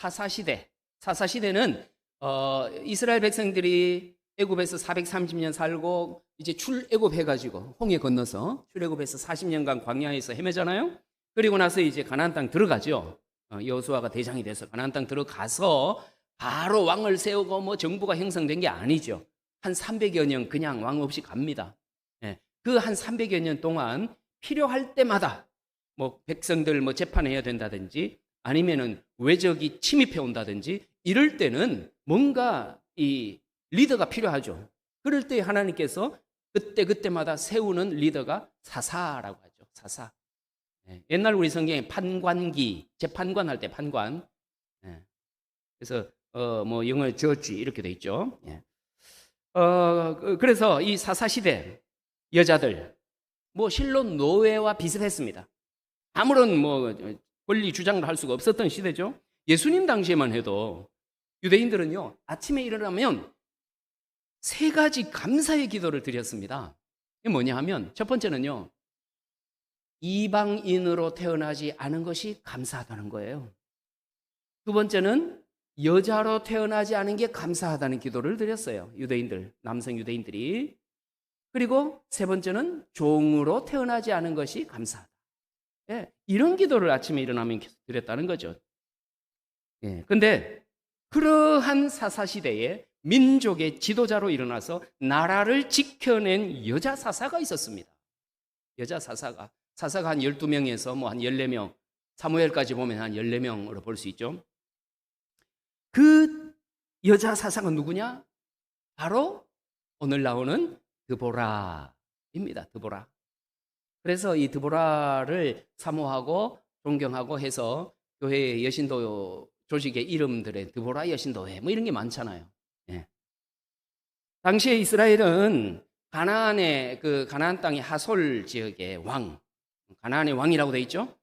사사시대. 사사시대는 이스라엘 백성들이 애굽에서 430년 살고 이제 출애굽해가지고 홍해 건너서 출애굽해서 40년간 광야에서 헤매잖아요. 그리고 나서 이제 가나안 땅 들어가죠. 여호수아가 대장이 돼서 가나안 땅 들어가서 바로 왕을 세우고 뭐 정부가 형성된 게 아니죠. 한 300여 년 그냥 왕 없이 갑니다. 그 한 300여 년 동안 필요할 때마다 뭐 백성들 뭐 재판해야 된다든지 아니면은 외적이 침입해 온다든지 이럴 때는 뭔가 이 리더가 필요하죠. 그럴 때 하나님께서 그때마다 세우는 리더가 사사라고 하죠. 사사. 옛날 우리 성경에 판관기, 재판관 할 때 판관. 그래서 뭐 영어 저지 이렇게 돼 있죠. 그래서 이 사사 시대 여자들 뭐 실로 노예와 비슷했습니다. 아무런 뭐 권리 주장을 할 수가 없었던 시대죠. 예수님 당시에만 해도 유대인들은요 아침에 일어나면 3가지 감사의 기도를 드렸습니다. 이게 뭐냐 하면 첫 번째는요 이방인으로 태어나지 않은 것이 감사하다는 거예요. 두 번째는 여자로 태어나지 않은 게 감사하다는 기도를 드렸어요. 유대인들, 남성 유대인들이. 그리고 세 번째는 종으로 태어나지 않은 것이 감사하다. 이런 기도를 아침에 일어나면 계속 드렸다는 거죠. 근데 그러한 사사시대에 민족의 지도자로 일어나서 나라를 지켜낸 여자 사사가 있었습니다. 여자 사사가 한 12명에서 뭐 한 14명, 사무엘까지 보면 한 14명으로 볼 수 있죠. 그 여자 사사가 누구냐? 바로 오늘 나오는 드보라입니다. 드보라. 그래서 이 드보라를 사모하고 존경하고 해서 교회의 여신도 조직의 이름들에 드보라 여신도회 뭐 이런 게 많잖아요. 당시에 이스라엘은 가나안 땅의 하솔 지역의 왕, 가나안의 왕이라고 되어 있죠.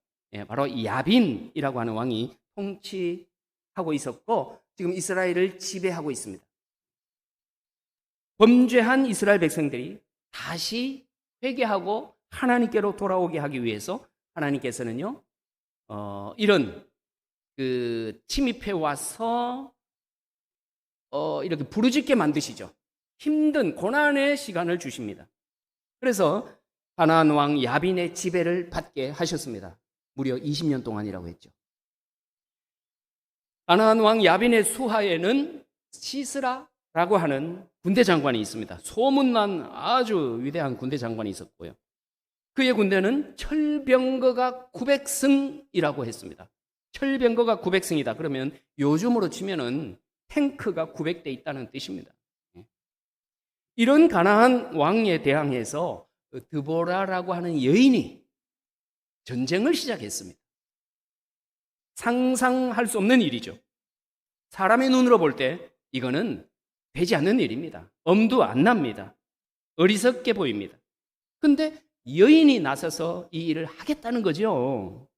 바로 야빈이라고 하는 왕이 통치하고 있었고 지금 이스라엘을 지배하고 있습니다. 범죄한 이스라엘 백성들이 다시 회개하고 하나님께로 돌아오게 하기 위해서 하나님께서는요 이런 그 침입해 와서 이렇게 부르짖게 만드시죠. 힘든 고난의 시간을 주십니다. 그래서 가나안 왕 야빈의 지배를 받게 하셨습니다. 무려 20년 동안이라고 했죠. 가나안 왕 야빈의 수하에는 시스라라고 하는 군대 장관이 있습니다. 소문난 아주 위대한 군대 장관이 있었고요. 그의 군대는 철병거가 900승이라고 했습니다. 철병거가 900승이다. 그러면 요즘으로 치면은 탱크가 900대 있다는 뜻입니다. 이런 가나안 왕에 대항해서 드보라라고 하는 여인이 전쟁을 시작했습니다. 상상할 수 없는 일이죠. 사람의 눈으로 볼 때 이거는 되지 않는 일입니다. 엄두 안 납니다. 어리석게 보입니다. 근데 여인이 나서서 이 일을 하겠다는 거죠.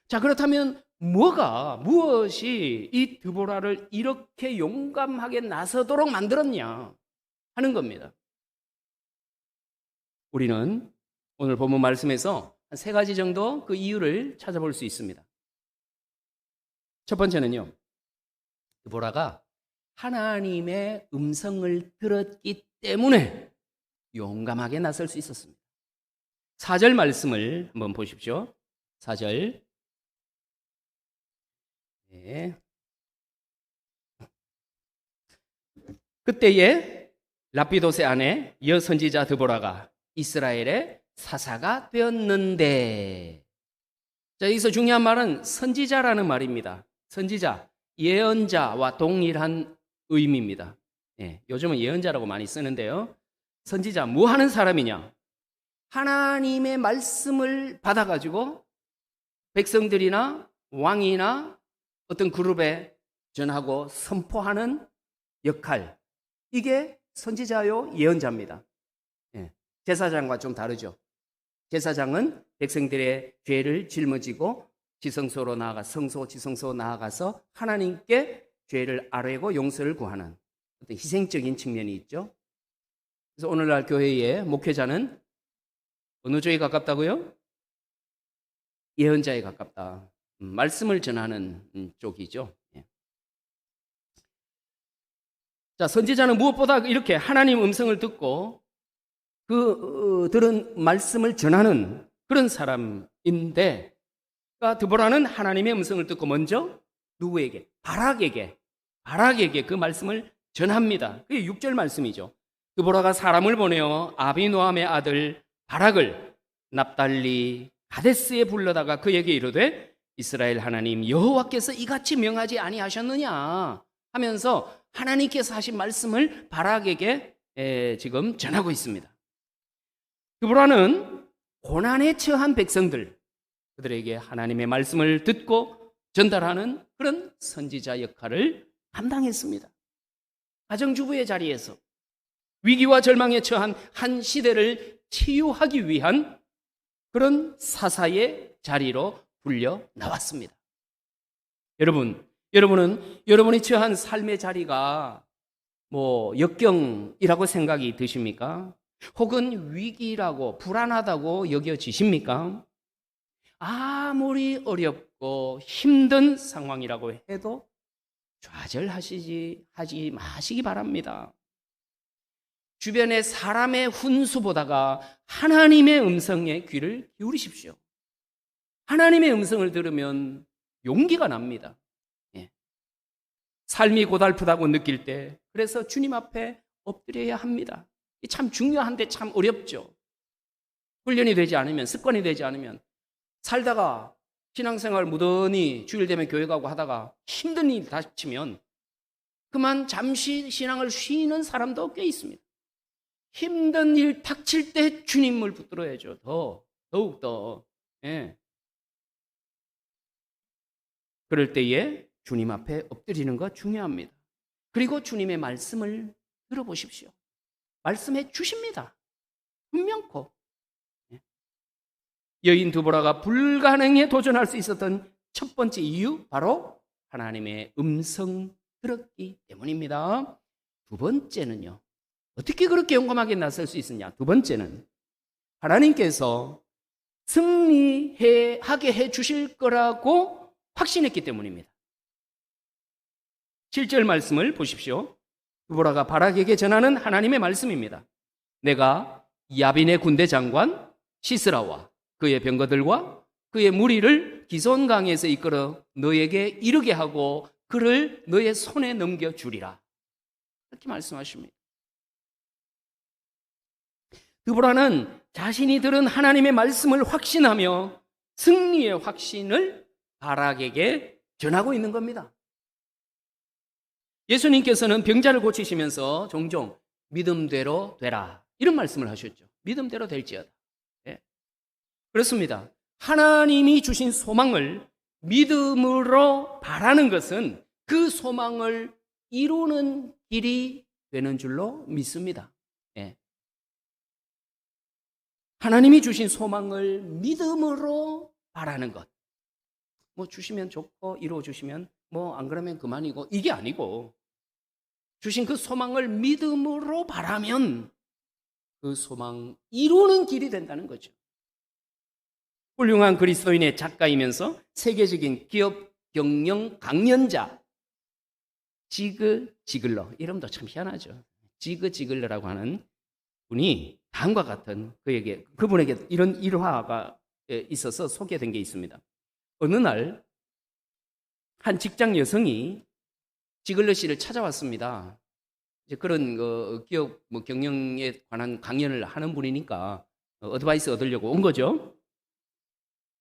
자, 그렇다면 무엇이 이 드보라를 이렇게 용감하게 나서도록 만들었냐 하는 겁니다. 우리는 오늘 본문 말씀에서 한 3가지 정도 그 이유를 찾아볼 수 있습니다. 첫 번째는요, 드보라가 하나님의 음성을 들었기 때문에 용감하게 나설 수 있었습니다. 4절 말씀을 한번 보십시오. 4절. 그때에 라피도세 아내 여선지자 드보라가 이스라엘의 사사가 되었는데, 자, 여기서 중요한 말은 선지자라는 말입니다. 선지자, 예언자와 동일한 의미입니다. 요즘은 예언자라고 많이 쓰는데요. 선지자, 뭐 하는 사람이냐? 하나님의 말씀을 받아가지고 백성들이나 왕이나 어떤 그룹에 전하고 선포하는 역할, 이게 선지자요 예언자입니다. 제사장과 좀 다르죠. 제사장은 백성들의 죄를 짊어지고 지성소로 나아가 지성소 나아가서 하나님께 죄를 아뢰고 용서를 구하는 어떤 희생적인 측면이 있죠. 그래서 오늘날 교회의 목회자는 어느 쪽에 가깝다고요? 예언자에 가깝다. 말씀을 전하는 쪽이죠. 자, 선지자는 무엇보다 이렇게 하나님 음성을 듣고 들은 말씀을 전하는 그런 사람인데, 그러니까 드보라는 하나님의 음성을 듣고 먼저 누구에게? 바락에게 그 말씀을 전합니다. 그게 6절 말씀이죠. 드보라가 사람을 보내어 아비노함의 아들 바락을 납달리 가데스에 불러다가 그에게 이르되 이스라엘 하나님 여호와께서 이같이 명하지 아니하셨느냐 하면서 하나님께서 하신 말씀을 바락에게 지금 전하고 있습니다. 드보라는 고난에 처한 백성들, 그들에게 하나님의 말씀을 듣고 전달하는 그런 선지자 역할을 감당했습니다. 가정주부의 자리에서 위기와 절망에 처한 한 시대를 치유하기 위한 그런 사사의 자리로 불려 나왔습니다. 여러분은 여러분이 처한 삶의 자리가 역경이라고 생각이 드십니까? 혹은 위기라고 불안하다고 여겨지십니까? 아무리 어렵고 힘든 상황이라고 해도 좌절하지 마시기 바랍니다. 주변의 사람의 훈수보다가 하나님의 음성에 귀를 기울이십시오. 하나님의 음성을 들으면 용기가 납니다. 삶이 고달프다고 느낄 때 그래서 주님 앞에 엎드려야 합니다. 참 중요한데 참 어렵죠. 훈련이 되지 않으면, 습관이 되지 않으면 살다가 신앙생활 무던히 주일 되면 교회 가고 하다가 힘든 일이 닥치면 그만 잠시 신앙을 쉬는 사람도 꽤 있습니다. 힘든 일 닥칠 때 주님을 붙들어야죠. 더욱더. 그럴 때에 주님 앞에 엎드리는 거 중요합니다. 그리고 주님의 말씀을 들어보십시오. 말씀해 주십니다. 분명코. 여인 드보라가 불가능에 도전할 수 있었던 첫 번째 이유, 바로 하나님의 음성 들었기 때문입니다. 두 번째는요, 어떻게 그렇게 용감하게 나설 수 있었냐? 두 번째는 하나님께서 승리하게 해 주실 거라고 확신했기 때문입니다. 7절 말씀을 보십시오. 드보라가 바락에게 전하는 하나님의 말씀입니다. 내가 야빈의 군대 장관 시스라와 그의 병거들과 그의 무리를 기손강에서 이끌어 너에게 이르게 하고 그를 너의 손에 넘겨주리라. 이렇게 말씀하십니다. 드보라는 자신이 들은 하나님의 말씀을 확신하며 승리의 확신을 바락에게 전하고 있는 겁니다. 예수님께서는 병자를 고치시면서 종종 믿음대로 되라 이런 말씀을 하셨죠. 믿음대로 될지어다. 그렇습니다. 하나님이 주신 소망을 믿음으로 바라는 것은 그 소망을 이루는 길이 되는 줄로 믿습니다. 하나님이 주신 소망을 믿음으로 바라는 것. 주시면 좋고 이루어 주시면 안 그러면 그만이고, 이게 아니고 주신 그 소망을 믿음으로 바라면 그 소망 이루는 길이 된다는 거죠. 훌륭한 그리스도인의 작가이면서 세계적인 기업 경영 강연자 지그 지글러, 이름도 참 희한하죠. 지그 지글러라고 하는 분이 다음과 같은 그분에게 이런 일화가 있어서 소개된 게 있습니다. 어느 날 한 직장 여성이 지글러 씨를 찾아왔습니다. 이제 그런 기업 경영에 관한 강연을 하는 분이니까 어드바이스 얻으려고 온 거죠.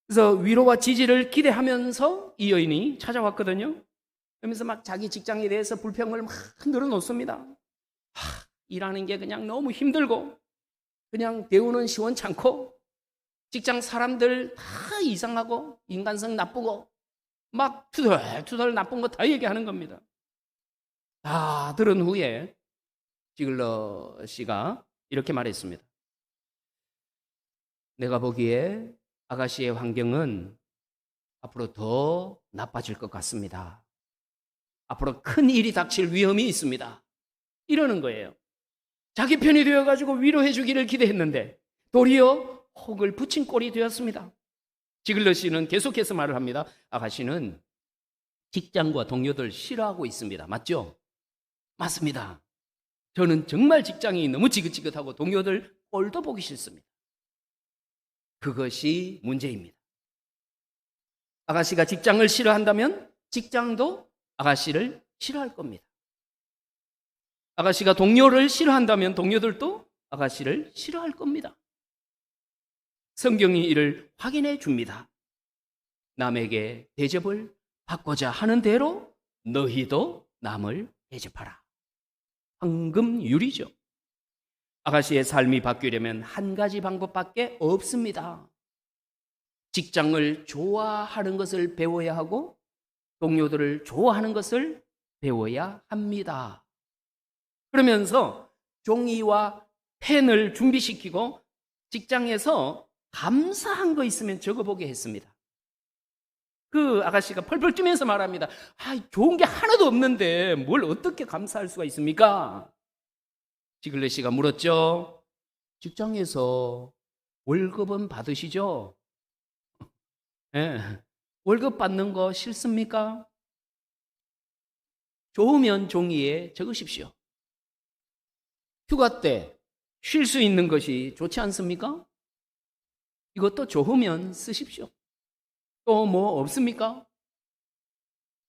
그래서 위로와 지지를 기대하면서 이 여인이 찾아왔거든요. 그러면서 막 자기 직장에 대해서 불평을 막 늘어놓습니다. 일하는 게 그냥 너무 힘들고, 그냥 대우는 시원찮고, 직장 사람들 다 이상하고, 인간성 나쁘고, 막 투덜투덜 나쁜 거 다 얘기하는 겁니다. 다 들은 후에 지글러 씨가 이렇게 말했습니다. 내가 보기에 아가씨의 환경은 앞으로 더 나빠질 것 같습니다. 앞으로 큰 일이 닥칠 위험이 있습니다. 이러는 거예요. 자기 편이 되어가지고 위로해 주기를 기대했는데 도리어 혹을 붙인 꼴이 되었습니다. 지글러 씨는 계속해서 말을 합니다. 아가씨는 직장과 동료들 싫어하고 있습니다. 맞죠? 맞습니다. 저는 정말 직장이 너무 지긋지긋하고 동료들 꼴도 보기 싫습니다. 그것이 문제입니다. 아가씨가 직장을 싫어한다면 직장도 아가씨를 싫어할 겁니다. 아가씨가 동료를 싫어한다면 동료들도 아가씨를 싫어할 겁니다. 성경이 이를 확인해 줍니다. 남에게 대접을 받고자 하는 대로 너희도 남을 대접하라. 황금율이죠. 아가씨의 삶이 바뀌려면 한 가지 방법밖에 없습니다. 직장을 좋아하는 것을 배워야 하고 동료들을 좋아하는 것을 배워야 합니다. 그러면서 종이와 펜을 준비시키고 직장에서 감사한 거 있으면 적어보게 했습니다. 그 아가씨가 펄펄 뛰면서 말합니다. 좋은 게 하나도 없는데 뭘 어떻게 감사할 수가 있습니까? 지글레시가 물었죠. 직장에서 월급은 받으시죠? 네. 월급 받는 거 싫습니까? 좋으면 종이에 적으십시오. 휴가 때 쉴 수 있는 것이 좋지 않습니까? 이것도 좋으면 쓰십시오. 또 뭐 없습니까?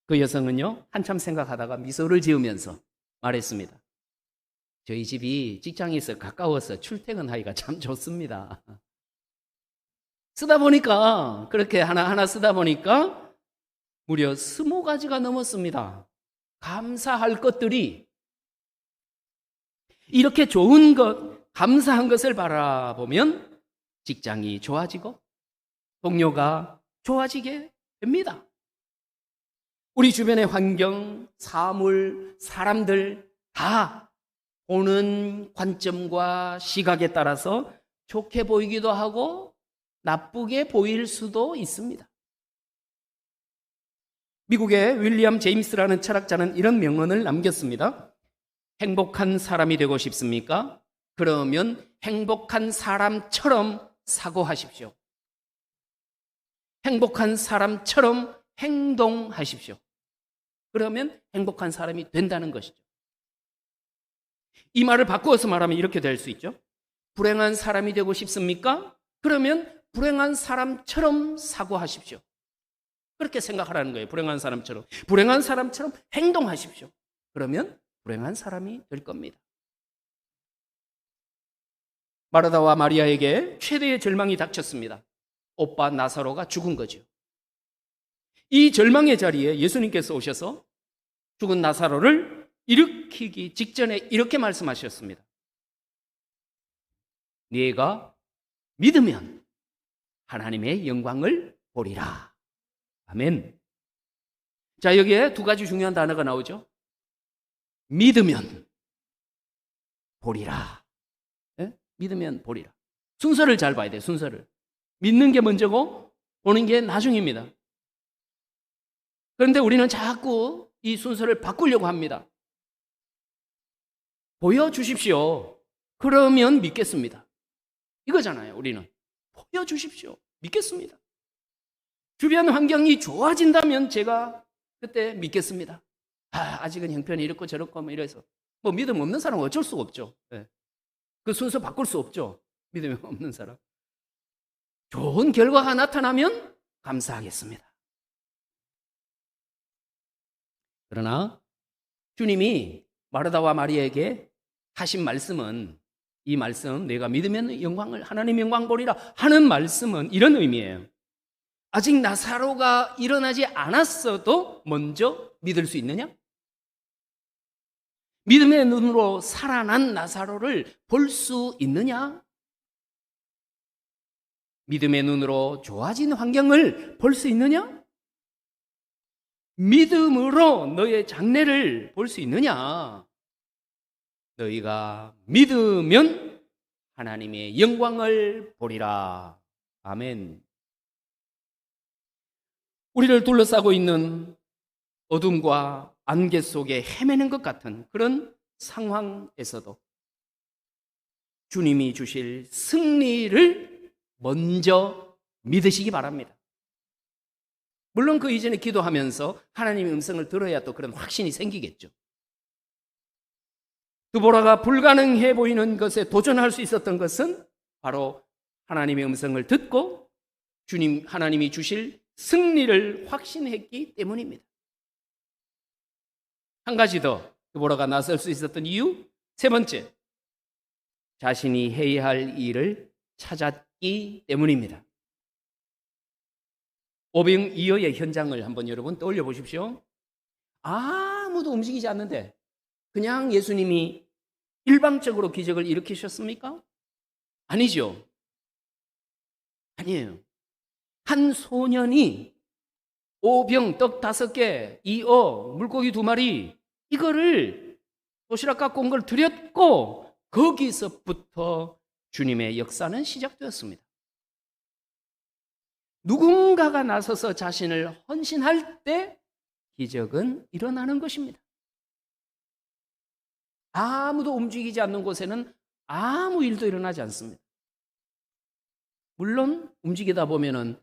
그 여성은요, 한참 생각하다가 미소를 지으면서 말했습니다. 저희 집이 직장에서 가까워서 출퇴근하기가 참 좋습니다. 쓰다 보니까, 그렇게 하나하나 쓰다 보니까 무려 20가지가 넘었습니다. 감사할 것들이. 이렇게 좋은 것, 감사한 것을 바라보면 직장이 좋아지고 동료가 좋아지게 됩니다. 우리 주변의 환경, 사물, 사람들 다 보는 관점과 시각에 따라서 좋게 보이기도 하고 나쁘게 보일 수도 있습니다. 미국의 윌리엄 제임스라는 철학자는 이런 명언을 남겼습니다. 행복한 사람이 되고 싶습니까? 그러면 행복한 사람처럼 사고하십시오. 행복한 사람처럼 행동하십시오. 그러면 행복한 사람이 된다는 것이죠. 이 말을 바꾸어서 말하면 이렇게 될 수 있죠. 불행한 사람이 되고 싶습니까? 그러면 불행한 사람처럼 사고하십시오. 그렇게 생각하라는 거예요. 불행한 사람처럼. 불행한 사람처럼 행동하십시오. 그러면 불행한 사람이 될 겁니다. 마르다와 마리아에게 최대의 절망이 닥쳤습니다. 오빠 나사로가 죽은 거죠. 이 절망의 자리에 예수님께서 오셔서 죽은 나사로를 일으키기 직전에 이렇게 말씀하셨습니다. 네가 믿으면 하나님의 영광을 보리라. 아멘. 자, 여기에 두 가지 중요한 단어가 나오죠. 믿으면 보리라. 네? 믿으면 보리라. 순서를 잘 봐야 돼요. 순서를. 믿는 게 먼저고 보는 게 나중입니다. 그런데 우리는 자꾸 이 순서를 바꾸려고 합니다. 보여주십시오. 그러면 믿겠습니다. 이거잖아요. 우리는. 보여주십시오. 믿겠습니다. 주변 환경이 좋아진다면 제가 그때 믿겠습니다. 아직은 형편이 이렇고 저렇고 뭐 이래서. 뭐 믿음 없는 사람은 어쩔 수가 없죠. 네. 그 순서 바꿀 수 없죠. 믿음이 없는 사람. 좋은 결과가 나타나면 감사하겠습니다. 그러나 주님이 마르다와 마리아에게 하신 말씀은, 이 말씀, 내가 믿으면 영광을, 하나님 영광 보리라 하는 말씀은 이런 의미예요. 아직 나사로가 일어나지 않았어도 먼저 믿을 수 있느냐? 믿음의 눈으로 살아난 나사로를 볼 수 있느냐? 믿음의 눈으로 좋아진 환경을 볼 수 있느냐? 믿음으로 너의 장래를 볼 수 있느냐? 너희가 믿으면 하나님의 영광을 보리라. 아멘. 우리를 둘러싸고 있는 어둠과 안개 속에 헤매는 것 같은 그런 상황에서도 주님이 주실 승리를 먼저 믿으시기 바랍니다. 물론 그 이전에 기도하면서 하나님의 음성을 들어야 또 그런 확신이 생기겠죠. 드보라가 불가능해 보이는 것에 도전할 수 있었던 것은 바로 하나님의 음성을 듣고 주님 하나님이 주실 승리를 확신했기 때문입니다. 한 가지 더 드보라가 나설 수 있었던 이유, 세 번째, 자신이 해야 할 일을 찾았기 때문입니다. 오병이어의 현장을 한번 여러분 떠올려 보십시오. 아무도 움직이지 않는데 그냥 예수님이 일방적으로 기적을 일으키셨습니까? 아니죠. 아니에요. 한 소년이 오병 떡 5개, 2어 물고기 2마리 이거를 도시락 갖고 온 걸 드렸고 거기서부터 주님의 역사는 시작되었습니다. 누군가가 나서서 자신을 헌신할 때 기적은 일어나는 것입니다. 아무도 움직이지 않는 곳에는 아무 일도 일어나지 않습니다. 물론 움직이다 보면은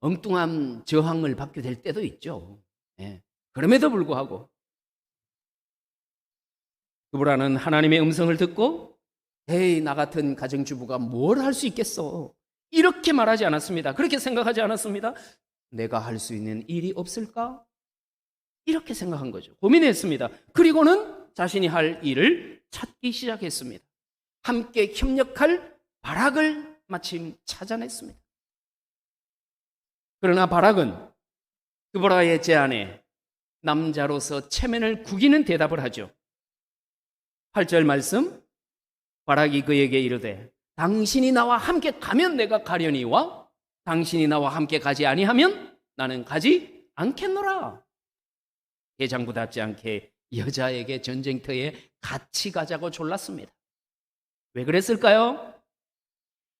엉뚱한 저항을 받게 될 때도 있죠. 예. 그럼에도 불구하고 드보라는 하나님의 음성을 듣고 에이 나 같은 가정주부가 뭘 할 수 있겠어 이렇게 말하지 않았습니다. 그렇게 생각하지 않았습니다. 내가 할 수 있는 일이 없을까? 이렇게 생각한 거죠. 고민했습니다. 그리고는 자신이 할 일을 찾기 시작했습니다. 함께 협력할 바락을 마침 찾아냈습니다. 그러나 바락은 드보라의 제안에 남자로서 체면을 구기는 대답을 하죠. 8절 말씀, 바락이 그에게 이르되 당신이 나와 함께 가면 내가 가려니와 당신이 나와 함께 가지 아니하면 나는 가지 않겠노라. 대장부답지 않게 여자에게 전쟁터에 같이 가자고 졸랐습니다. 왜 그랬을까요?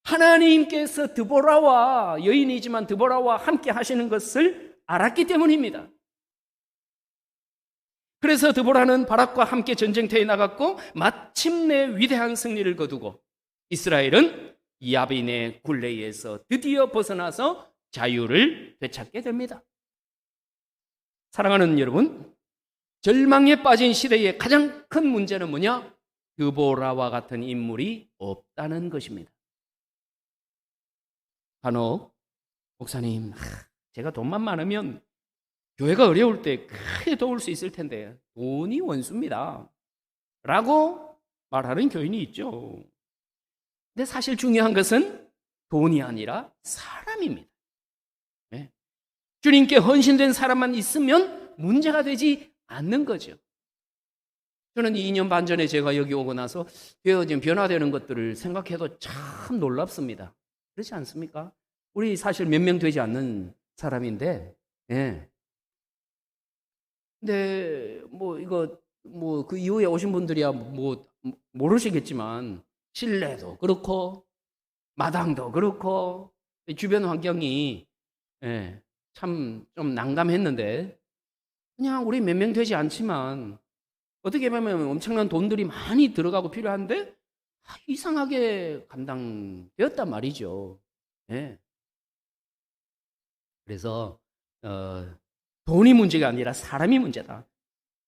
하나님께서 드보라와 여인이지만 드보라와 함께 하시는 것을 알았기 때문입니다. 그래서 드보라는 바락과 함께 전쟁터에 나갔고 마침내 위대한 승리를 거두고 이스라엘은 야빈의 굴레에서 드디어 벗어나서 자유를 되찾게 됩니다. 사랑하는 여러분, 절망에 빠진 시대의 가장 큰 문제는 뭐냐? 드보라와 같은 인물이 없다는 것입니다. 간혹 목사님, 제가 돈만 많으면 교회가 어려울 때 크게 도울 수 있을 텐데 돈이 원수입니다 라고 말하는 교인이 있죠. 근데 사실 중요한 것은 돈이 아니라 사람입니다. 네. 주님께 헌신된 사람만 있으면 문제가 되지 않는 거죠. 저는 2년 반 전에 제가 여기 오고 나서 지금 변화되는 것들을 생각해도 참 놀랍습니다. 그렇지 않습니까? 우리 사실 몇 명 되지 않는 사람인데, 예. 근데 그 이후에 오신 분들이야 모르시겠지만 실내도 그렇고 마당도 그렇고 주변 환경이 참 좀 난감했는데 그냥 우리 몇 명 되지 않지만 어떻게 보면 엄청난 돈들이 많이 들어가고 필요한데 이상하게 감당되었단 말이죠. 그래서 돈이 문제가 아니라 사람이 문제다.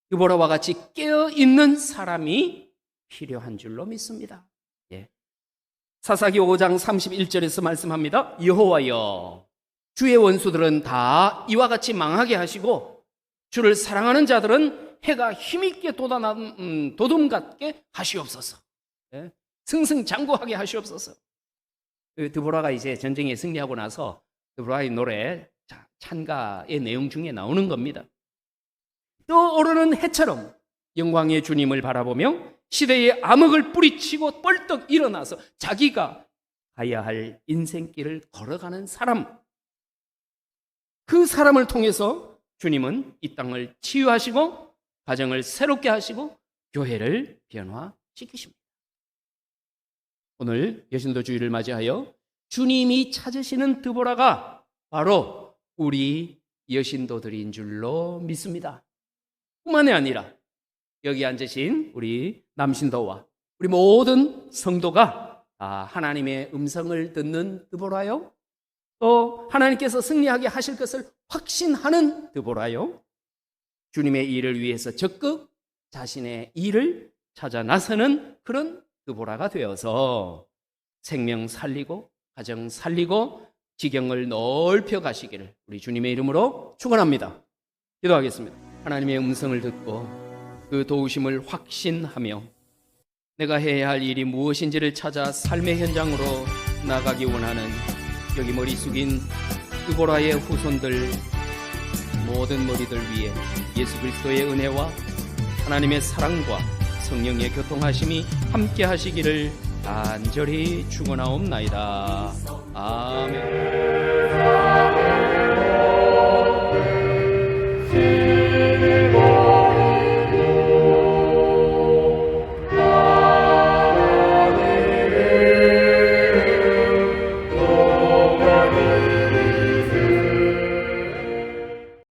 드보라와 같이 깨어있는 사람이 필요한 줄로 믿습니다. 사사기 5장 31절에서 말씀합니다. 여호와여, 주의 원수들은 다 이와 같이 망하게 하시고 주를 사랑하는 자들은 해가 힘있게 도둠같게 하시옵소서. 승승장구하게 하시옵소서. 드보라가 이제 전쟁에 승리하고 나서 드보라의 노래 찬가의 내용 중에 나오는 겁니다. 떠오르는 해처럼 영광의 주님을 바라보며 시대의 암흑을 뿌리치고 뻘떡 일어나서 자기가 가야 할 인생길을 걸어가는 사람, 그 사람을 통해서 주님은 이 땅을 치유하시고 가정을 새롭게 하시고 교회를 변화시키십니다. 오늘 여신도 주일을 맞이하여 주님이 찾으시는 드보라가 바로 우리 여신도들인 줄로 믿습니다. 뿐만이 아니라 여기 앉으신 우리 남신도와 우리 모든 성도가 하나님의 음성을 듣는 드보라요, 또 하나님께서 승리하게 하실 것을 확신하는 드보라요, 주님의 일을 위해서 적극 자신의 일을 찾아 나서는 그런 드보라가 되어서 생명 살리고 가정 살리고 지경을 넓혀 가시기를 우리 주님의 이름으로 축원합니다. 기도하겠습니다. 하나님의 음성을 듣고 그 도우심을 확신하며 내가 해야 할 일이 무엇인지를 찾아 삶의 현장으로 나가기 원하는 여기 머리 숙인 드보라의 후손들 모든 머리들 위에 예수 그리스도의 은혜와 하나님의 사랑과 성령의 교통하심이 함께 하시기를 간절히 축원하옵나이다. 아멘.